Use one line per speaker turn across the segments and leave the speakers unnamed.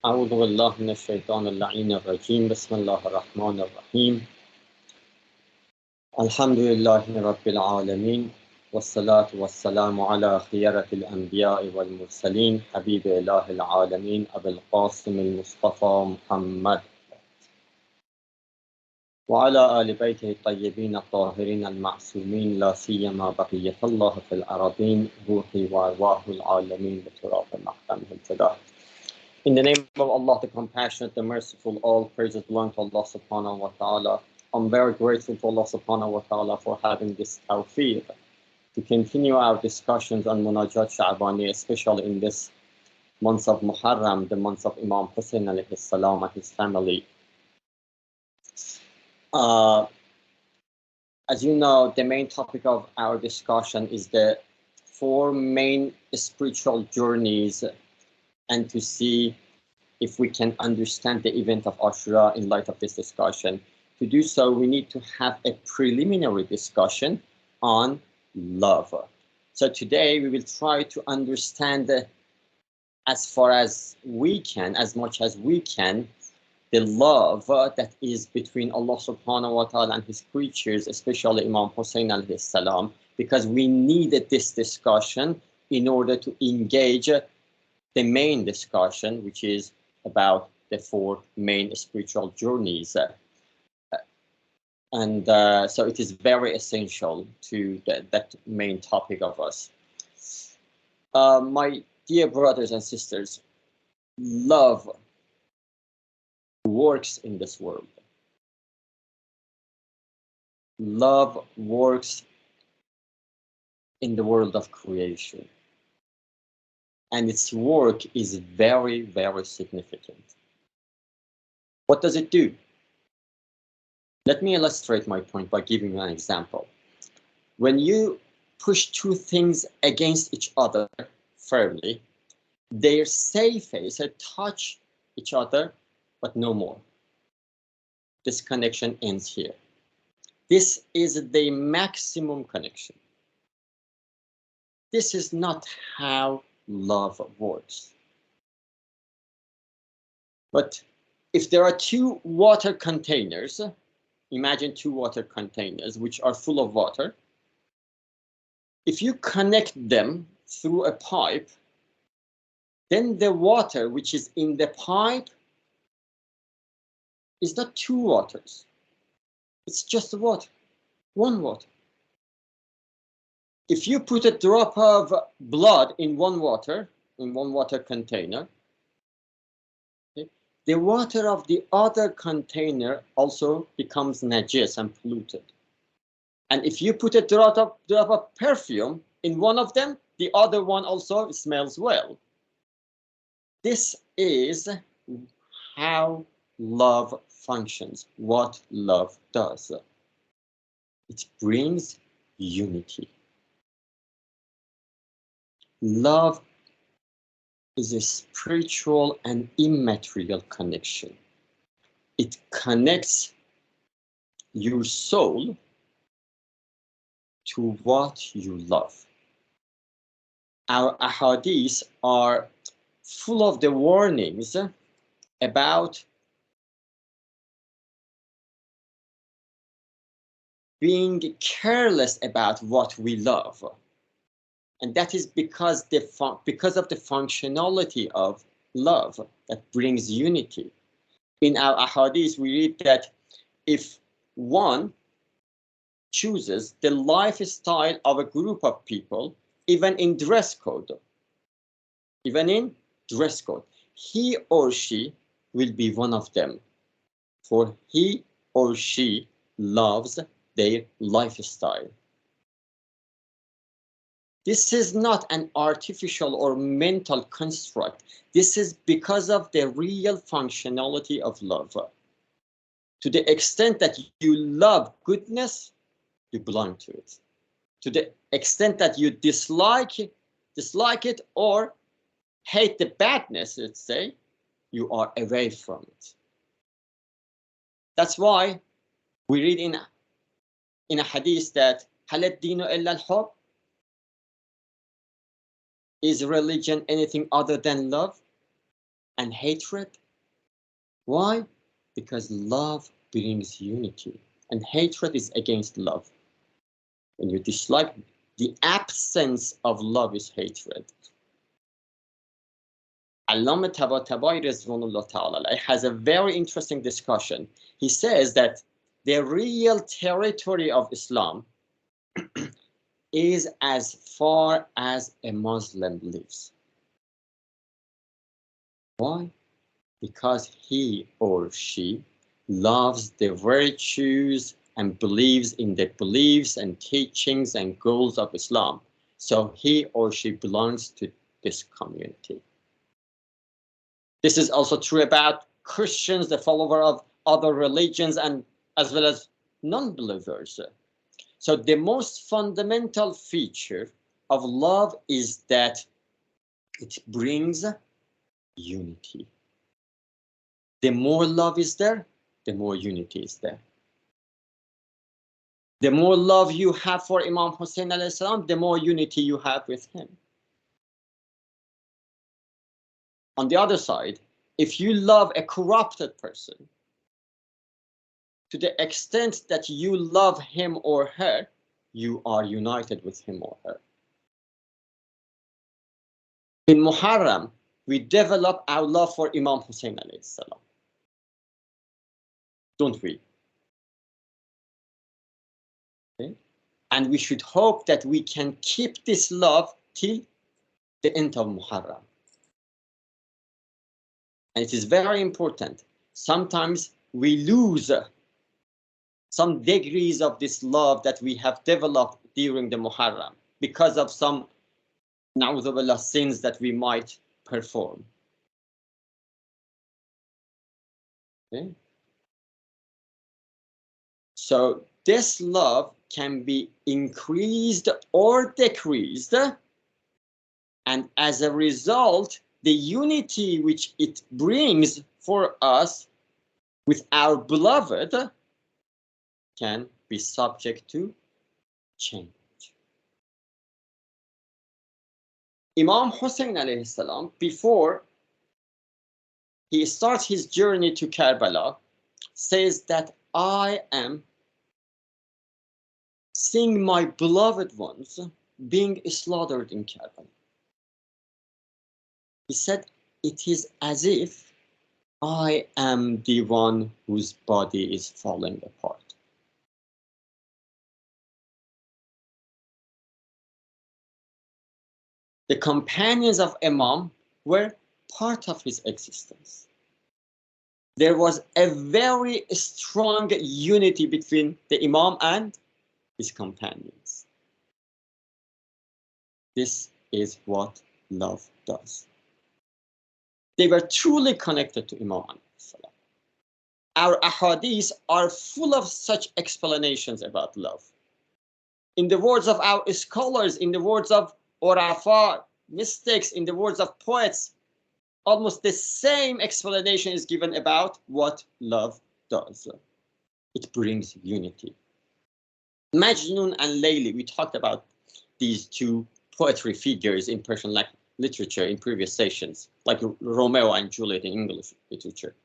أعوذ بالله من الشيطان اللعين الرجيم بسم الله الرحمن الرحيم الحمد لله رب العالمين والصلاة والسلام على خيرة الأنبياء والمرسلين حبيب إله العالمين أبي القاسم المصطفى محمد وعلى آل بيته الطيبين الطاهرين المعصومين لا سيما بقية الله في الأراضين روحي وأرواح العالمين بتراب محكمه الفداء. In the name of Allah, the Compassionate, the Merciful, all praises belong to Allah subhanahu wa ta'ala. I'm very grateful to Allah subhanahu wa ta'ala for having this tawfiq to continue our discussions on MunajatSha'baniyah, especially in this month of Muharram, the month of Imam Husayn alayhi salam and his family. As you know, the main topic of our discussion is the 4 main spiritual journeys, and to see if we can understand the event of Ashura in light of this discussion. To do so, we need to have a preliminary discussion on love. So today we will try to understand as far as we can, as much as we can, the love that is between Allah subhanahu wa ta'ala and his creatures, especially Imam Husayn alayhi salam, because we needed this discussion in order to engage the main discussion, which is about the 4 main spiritual journeys. So it is very essential to that main topic of us. My dear brothers and sisters, love works in this world. Love works in the world of creation. And its work is very, very significant. What does it do? Let me illustrate my point by giving you an example. When you push 2 things against each other firmly, their surface touch each other, but no more. This connection ends here. This is the maximum connection. This is not how love works. But if there are 2 water containers, imagine 2 water containers which are full of water. If you connect them through a pipe, then the water which is in the pipe is not 2 waters. It's just water, 1 water. If you put a drop of blood in one water container, okay, the water of the other container also becomes najis and polluted. And if you put a drop of perfume in one of them, the other one also smells well. This is how love functions, what love does. It brings unity. Love is a spiritual and immaterial connection. It connects your soul to what you love. Our ahadith are full of the warnings about being careless about what we love. And that is because of the functionality of love that brings unity. In our ahadith, we read that if one chooses the lifestyle of a group of people, even in dress code, he or she will be one of them, for he or she loves their lifestyle. This is not an artificial or mental construct. This is because of the real functionality of love. To the extent that you love goodness, you belong to it. To the extent that you dislike it or hate the badness, let's say, you are away from it. That's why we read in a hadith that هل الدين إلا الحب? Is religion anything other than love? and hatred. Why? Because love brings unity, and hatred is against love. When you dislike, the absence of love is hatred. Allama Tabatabai Rizwanullah Ta'ala has a very interesting discussion. He says that the real territory of Islam is as far as a Muslim lives. Why? Because he or she loves the virtues and believes in the beliefs and teachings and goals of Islam. So he or she belongs to this community. This is also true about Christians, the follower of other religions, and as well as non-believers. So the most fundamental feature of love is that it brings unity. The more love is there, the more unity is there. The more love you have for Imam Husayn alayhi salam, the more unity you have with him. On the other side, if you love a corrupted person, to the extent that you love him or her, you are united with him or her. In Muharram, we develop our love for Imam Husayn alayhi salam. Don't we? Okay? And we should hope that we can keep this love till the end of Muharram. And it is very important. Sometimes we lose some degrees of this love that we have developed during the Muharram because of some na'udhu sins that we might perform. Okay? So this love can be increased or decreased, and as a result, the unity which it brings for us with our beloved can be subject to change. Imam Husayn alayhi salam, before he starts his journey to Karbala, says that I am seeing my beloved ones being slaughtered in Karbala. He said, it is as if I am the one whose body is falling apart. The companions of Imam were part of his existence. There was a very strong unity between the Imam and his companions. This is what love does. They were truly connected to Imam. Our ahadith are full of such explanations about love. In the words of our scholars, in the words of Urafa, mystics, in the words of poets, almost the same explanation is given about what love does. It brings unity. Majnun and Layli, we talked about these two poetry figures in Persian literature in previous sessions, like Romeo and Juliet in English literature.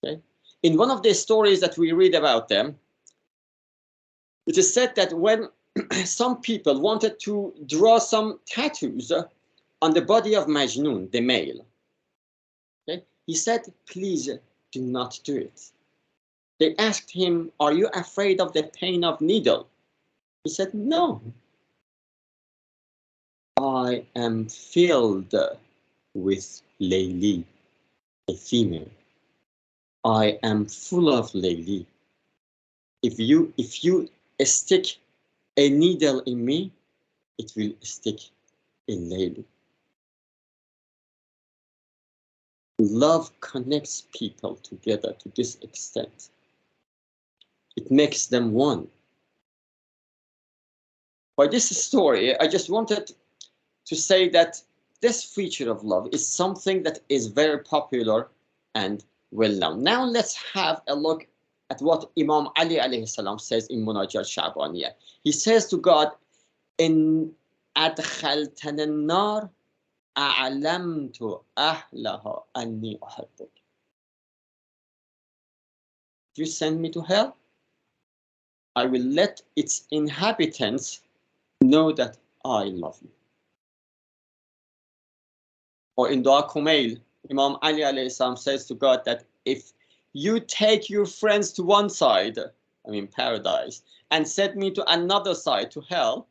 Okay? In one of the stories that we read about them, it is said that when some people wanted to draw some tattoos on the body of Majnun, the male, okay, he said, please do not do it. They asked him, are you afraid of the pain of needle? He said, no. I am filled with Layli, a female. I am full of Layli. If you stick a needle in me, it will stick in Layli. Love connects people together to this extent. It makes them one. By this story, I just wanted to say that this feature of love is something that is very popular and well known. Now let's have a look at what Imam Ali alayhi salam says in MunajatSha'baniyah. He says to God, in adkhaltana an-nar أعلمت أهلها أني أحبك. If you send me to hell, I will let its inhabitants know that I love you. Or in Dua Kumail, Imam Ali alayhi salam says to God that if you take your friends to one side, I mean paradise, and send me to another side, to hell,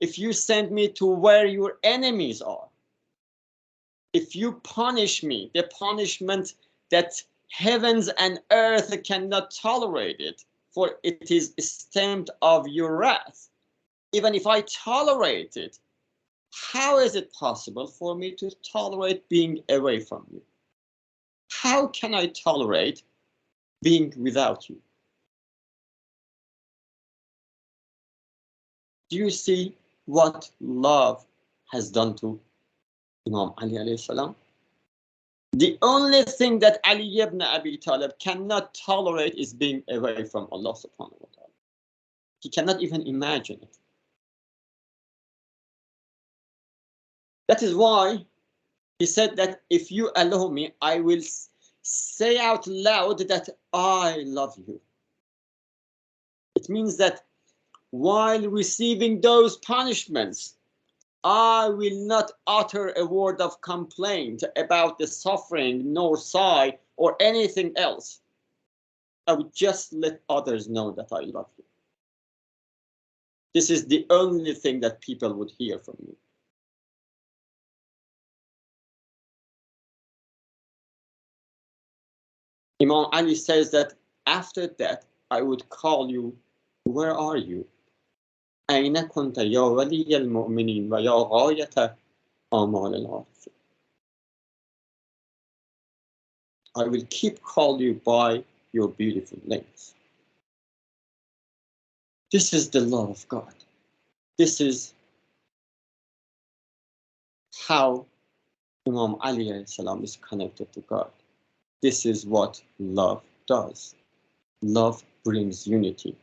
if you send me to where your enemies are, if you punish me, the punishment that heavens and earth cannot tolerate it, for it is stamped of your wrath, even if I tolerate it, how is it possible for me to tolerate being away from you? How can I tolerate being without you? Do you see what love has done to Imam Ali alayhi salam? The only thing that Ali ibn Abi Talib cannot tolerate is being away from Allah subhanahu wa ta'ala. He cannot even imagine it. That is why he said that if you allow me, I will say out loud that I love you. It means that while receiving those punishments, I will not utter a word of complaint about the suffering, nor sigh, or anything else. I would just let others know that I love you. This is the only thing that people would hear from me. Imam Ali says that after that, I would call you, where are you? أين كنت يا ولي المؤمنين ويا غاية آمال العارفين. I will keep calling you by your beautiful names. This is the love of God. This is how Imam Ali alayhi salam is connected to God. This is what love does. Love brings unity.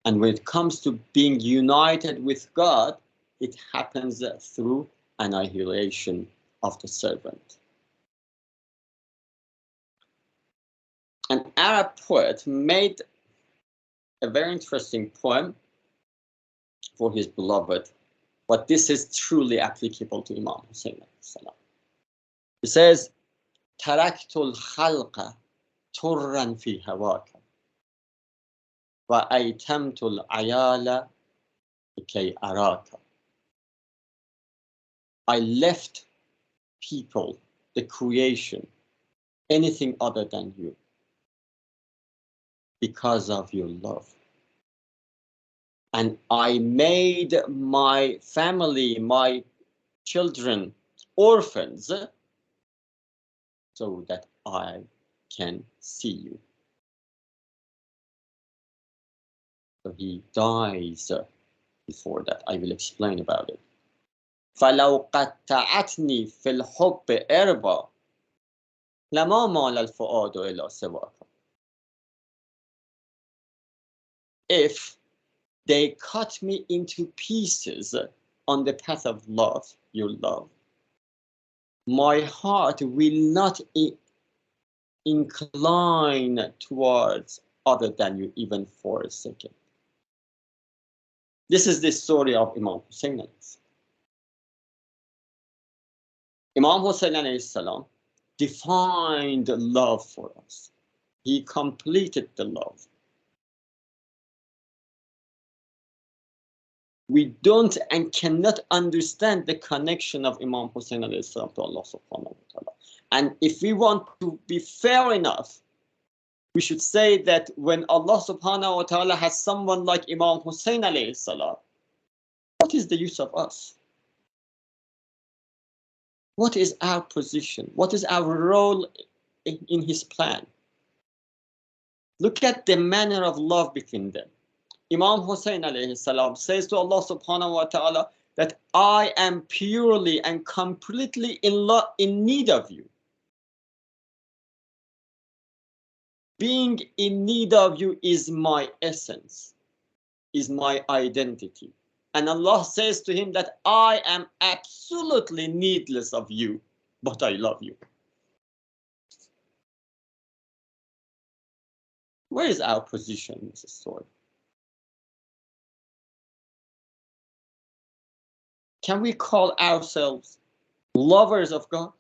And when it comes to being united with God, it happens through annihilation of the servant. An Arab poet made a very interesting poem for his beloved, but this is truly applicable to Imam Husayn. He says, تركت الخلق طرا في هواك وأيتمت العيال لكي أراك. I left people, the creation, anything other than you, because of your love. And I made my family, my children, orphans, so that I can see you. So he dies before that. I will explain about it. فلو قطعتني في الحب إربا لما مال الفؤاد إلى سواك. If they cut me into pieces on the path of love, your love, my heart will not incline towards other than you even for a second. This is the story of Imam Husayn. Imam Husayn alayhi salam defined love for us. He completed the love. We don't and cannot understand the connection of Imam Husayn alayhi salam to Allah subhanahu wa ta'ala. And if we want to be fair enough, we should say that when Allah subhanahu wa ta'ala has someone like Imam Husayn alayhi salam, what is the use of us? What is our position? What is our role in his plan? Look at the manner of love between them. Imam Husayn alayhi salam says to Allah subhanahu wa ta'ala that I am purely and completely in need of you. Being in need of you is my essence, is my identity. And Allah says to him that I am absolutely needless of you, but I love you. Where is our position in this story? Can we call ourselves lovers of God?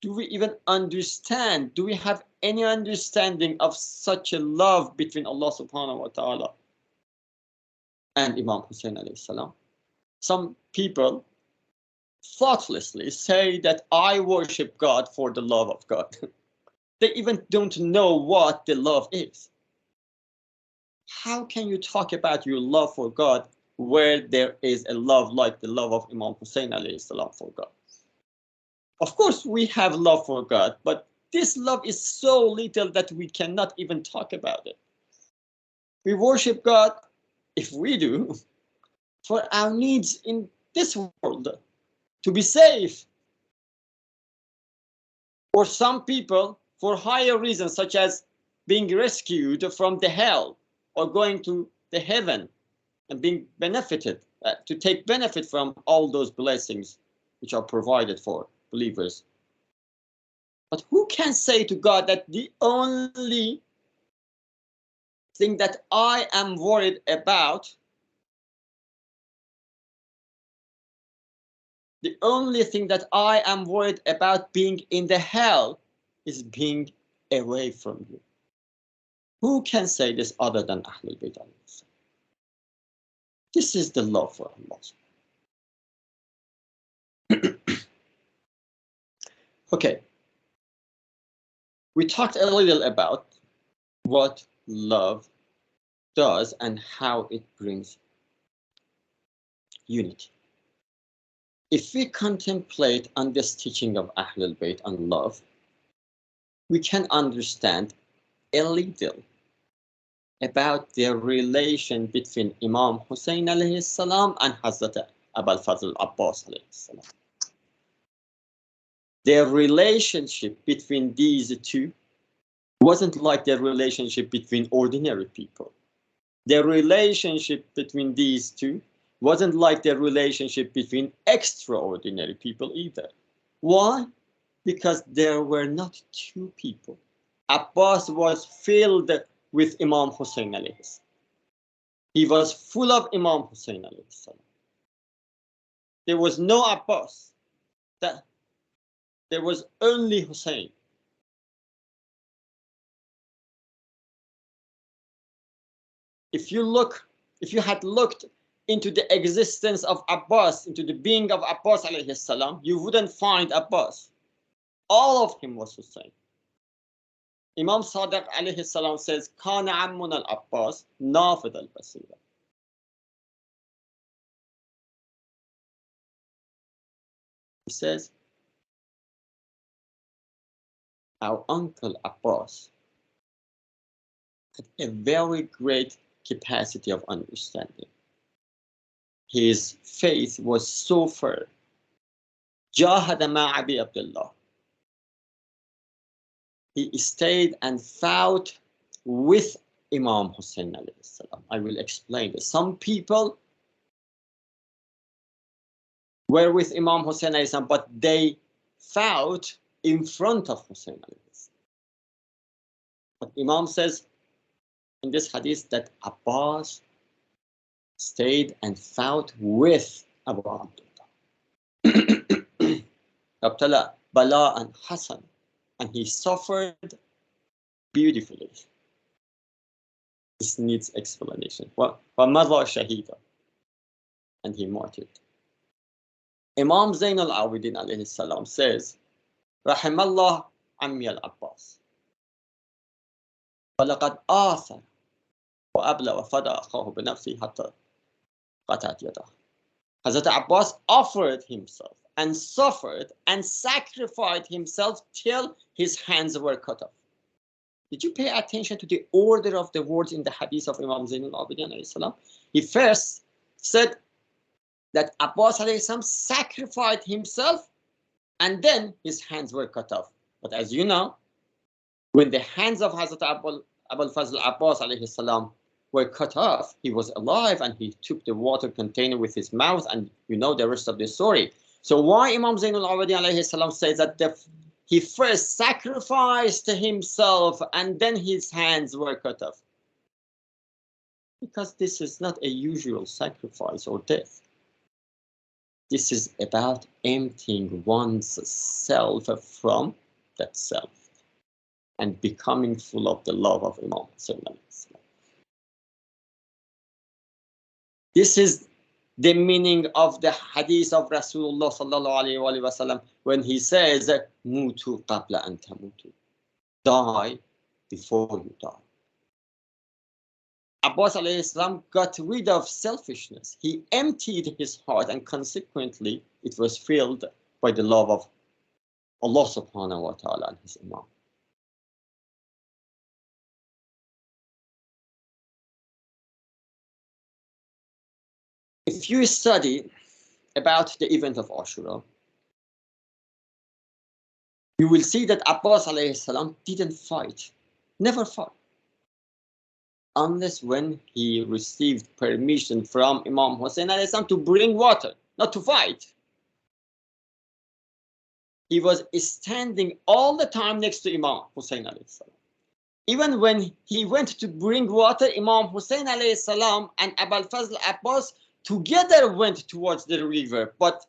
Do we even understand? Do we have any understanding of such a love between Allah subhanahu wa ta'ala and Imam Husayn alayhi salam? Some people thoughtlessly say that I worship God for the love of God. They even don't know what the love is. How can you talk about your love for God where there is a love like the love of Imam Husayn alayhi salam for God? Of course, we have love for God, but this love is so little that we cannot even talk about it. We worship God, if we do, for our needs in this world, to be safe. Or some people, for higher reasons, such as being rescued from the hell or going to the heaven and being benefited, to take benefit from all those blessings which are provided for believers. But who can say to God that the only thing that I am worried about, the only thing that I am worried about being in the hell is being away from you? Who can say this other than Ahlul Bayt? This is the love for Allah. Okay. We talked a little about what love does and how it brings unity. If we contemplate on this teaching of Ahlul Bayt on love, we can understand a little about the relation between Imam Husayn alayhi salam and Hazrat Abul Fazl Abbas alayhi salam. Their relationship between these two wasn't like the relationship between ordinary people. The relationship between these two wasn't like the relationship between extraordinary people either. Why? Because there were not two people. Abbas was filled with Imam Husayn alayhi salam. He was full of Imam Husayn alayhi salam. There was no Abbas. There was only Husayn. If you had looked into the existence of Abbas, into the being of Abbas alayhi salam, you wouldn't find Abbas. All of him was Husayn. Imam Sadiq alayhi salam says, Kana ammun al-Abbas nafid al-basira. He says, our uncle Abbas had a very great capacity of understanding. His faith was so firm. Jahada ma Abi Abdullah. He stayed and fought with Imam Husayn alayhi salam. I will explain this. Some people were with Imam Husayn alayhi salam, but they fought in front of Husayn alayhi salam. But Imam says in this hadith that Abbas stayed and fought with Abu Abdullah. Abdullah Bala and Hassan, and he suffered beautifully. This needs explanation. وَمَضَى شَهِيدًا, and he martyred. Imam Zayn al-Abidin alayhi salam says, رحم الله عمي العباس فلقد آثر وأبلى وفدى أخاه بنفسه حتى قطعت يده. Hazrat Abbas offered himself and suffered and sacrificed himself till his hands were cut off. Did you pay attention to the order of the words in the hadith of Imam Zayn al-Abidin alayhi salam? He first said that Abbas alayhi salam sacrificed himself and then his hands were cut off. But as you know, when the hands of Hazrat Abul Fazl Abbas alayhi salam were cut off, he was alive and he took the water container with his mouth, and you know the rest of the story. So why Imam Zainul Abidin alayhi salam says that he first sacrificed himself and then his hands were cut off? Because this is not a usual sacrifice or death. This is about emptying one's self from that self and becoming full of the love of Imam Husayn. This is the meaning of the hadith of Rasulullah sallallahu alaihi wasallam when he says, "Mutu qabla an tamutu," die before you die. Abbas alayhi salam got rid of selfishness. He emptied his heart, and consequently it was filled by the love of Allah subhanahu wa ta'ala and his Imam. If you study about the event of Ashura, you will see that Abbas alayhi salam didn't fight, never fought, unless when he received permission from Imam Husayn alayhi salam to bring water, not to fight. He was standing all the time next to Imam Husayn alayhi salam. Even when he went to bring water, Imam Husayn alayhi salam and Abul Fazl Abbas together went towards the river, but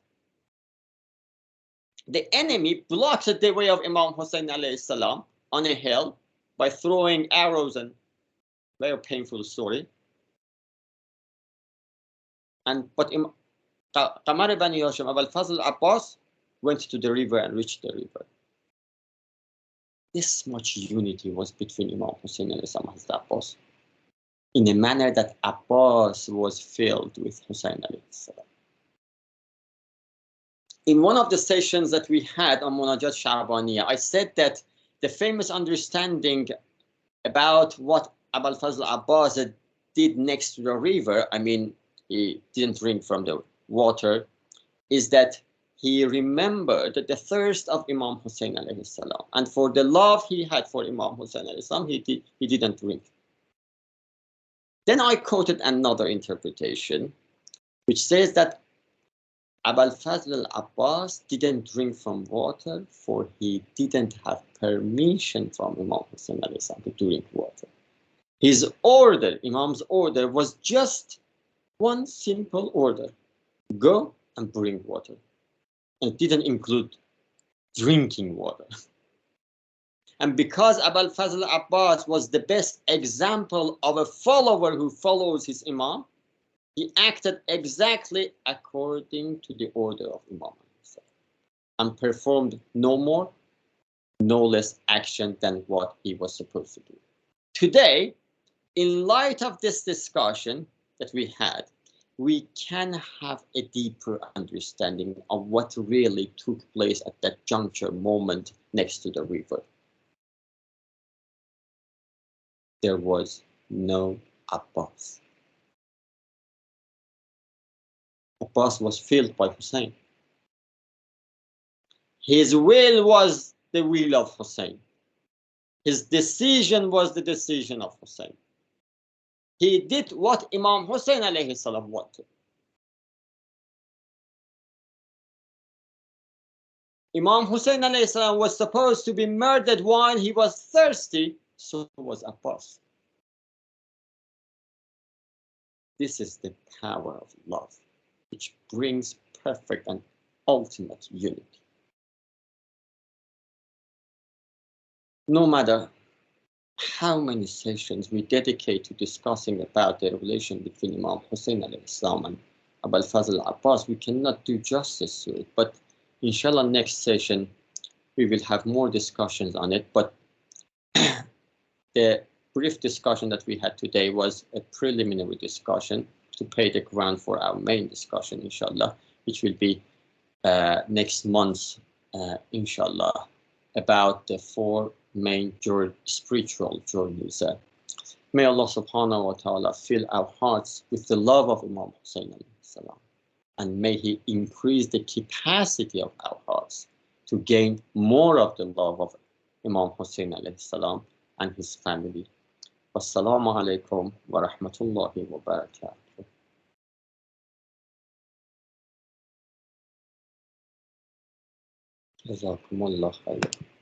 the enemy blocked the way of Imam Husayn alayhi salam on a hill by throwing arrows, and very painful story. But Qamar Bani Hashim, Abul Fazl Abbas went to the river and reached the river. This much unity was between Imam Husayn alayhi salam and Abbas, in a manner that Abbas was filled with Husayn alayhi salam. In one of the sessions that we had on MunajatSha'baniyah, I said that the famous understanding about what Abul Fazl Abbas did next to the river, I mean, he didn't drink from the water, is that he remembered the thirst of Imam Husayn alayhi salam, and for the love he had for Imam Husayn alayhi salam, he didn't drink. Then I quoted another interpretation, which says that Abul Fazl Abbas didn't drink from water, for he didn't have permission from Imam Husayn alayhi salam to drink water. His order, Imam's order, was just one simple order: go and bring water. And it didn't include drinking water. And because Abul Fazl Abbas was the best example of a follower who follows his Imam, he acted exactly according to the order of Imam and performed no more, no less action than what he was supposed to do. Today, in light of this discussion that we had, we can have a deeper understanding of what really took place at that juncture moment next to the river. There was no Abbas. Abbas was filled by Hussein. His will was the will of Hussein. His decision was the decision of Hussein. He did what Imam Husayn alayhi salam wanted. Imam Husayn alayhi salam was supposed to be murdered while he was thirsty, so was Abbas. This is the power of love, which brings perfect and ultimate unity. No matter how many sessions we dedicate to discussing about the relation between Imam Husayn alayhi salam and Abul Fazl Abbas, we cannot do justice to it. But inshallah, next session we will have more discussions on it. But the brief discussion that we had today was a preliminary discussion to pay the ground for our main discussion, inshallah, which will be next month, inshallah, about the four main spiritual journeys. May Allah subhanahu wa ta'ala fill our hearts with the love of Imam Husayn alayhi salam, and may he increase the capacity of our hearts to gain more of the love of Imam Husayn alayhi salam and his family. Wassalamu alaikum wa rahmatullahi wa barakatuh. Jazakumullah khair.